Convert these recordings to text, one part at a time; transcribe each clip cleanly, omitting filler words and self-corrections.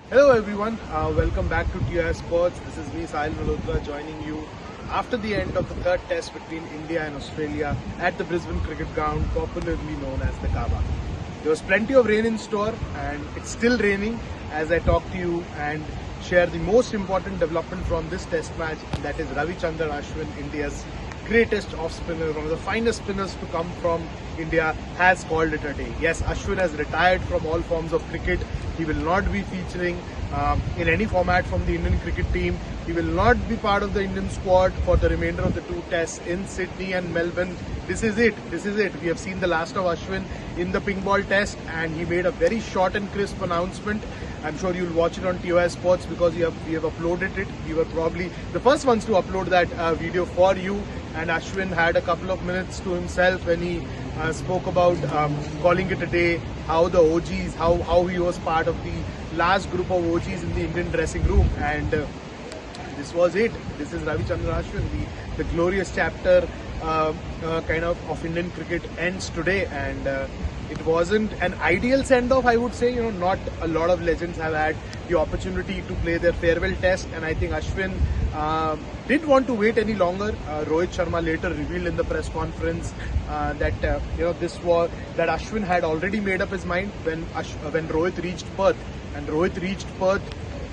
Hello everyone, welcome back to TR Sports. This is me, Sahil Malhotra, joining you after the end of the third test between India and Australia at the Brisbane Cricket Ground, popularly known as the Kaaba. There was plenty of rain in store and it's still raining as I talk to you and share the most important development from this test match, that is Ravichandran Ashwin, India's greatest off spinner, one of the finest spinners to come from India, has called it a day. Yes, Ashwin has retired from all forms of cricket. He will not be featuring in any format from the Indian cricket team. He will not be part of the Indian squad for the remainder of the two tests in Sydney and Melbourne. This is it. This is it. We have seen the last of Ashwin in the pink ball test and he made a very short and crisp announcement. I'm sure you'll watch it on TOS Sports because we have uploaded it. We were probably the first ones to upload that video for you. And Ashwin had a couple of minutes to himself when he spoke about calling it a day, how the OGs, how he was part of the last group of OGs in the Indian dressing room. And this was it. This is Ravichandran Ashwin. The glorious chapter of Indian cricket ends today, and it wasn't an ideal send-off, I would say. Not a lot of legends have had the opportunity to play their farewell test, and I think Ashwin didn't want to wait any longer. Rohit Sharma later revealed in the press conference that Ashwin had already made up his mind when Rohit reached Perth, and Rohit reached Perth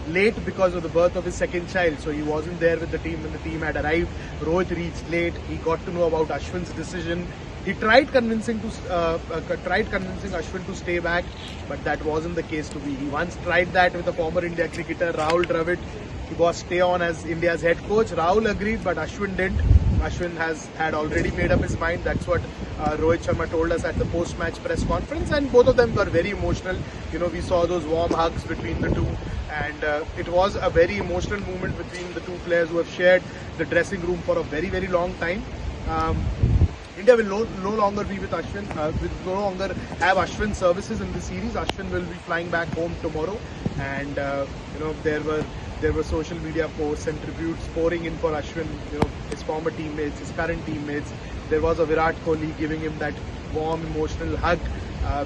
late because of the birth of his second child, so he wasn't there with the team when the team had arrived. Rohit reached late. He got to know about Ashwin's decision. He tried convincing Ashwin to stay back, but that wasn't the case to be. He once tried that with a former India cricketer, Rahul Dravid. He was stay on as India's head coach. Rahul agreed, but Ashwin didn't. Ashwin had already made up his mind. That's what Rohit Sharma told us at the post-match press conference, and both of them were very emotional. We saw those warm hugs between the two, and it was a very emotional moment between the two players who have shared the dressing room for a very, very long time. India will no longer be with Ashwin, will no longer have Ashwin services in the series. Ashwin will be flying back home tomorrow, and there were social media posts and tributes pouring in for Ashwin, his former teammates, his current teammates. There was a Virat Kohli giving him that warm, emotional hug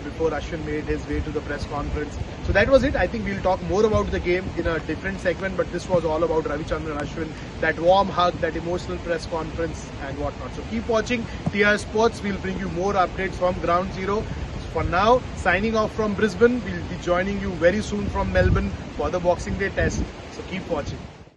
before Ashwin made his way to the press conference. So that was it. I think we'll talk more about the game in a different segment, but this was all about Ravichandran Ashwin, that warm hug, that emotional press conference and whatnot. So keep watching TR Sports. We'll bring you more updates from Ground Zero. For now, signing off from Brisbane. We'll be joining you very soon from Melbourne for the Boxing Day test. So keep watching.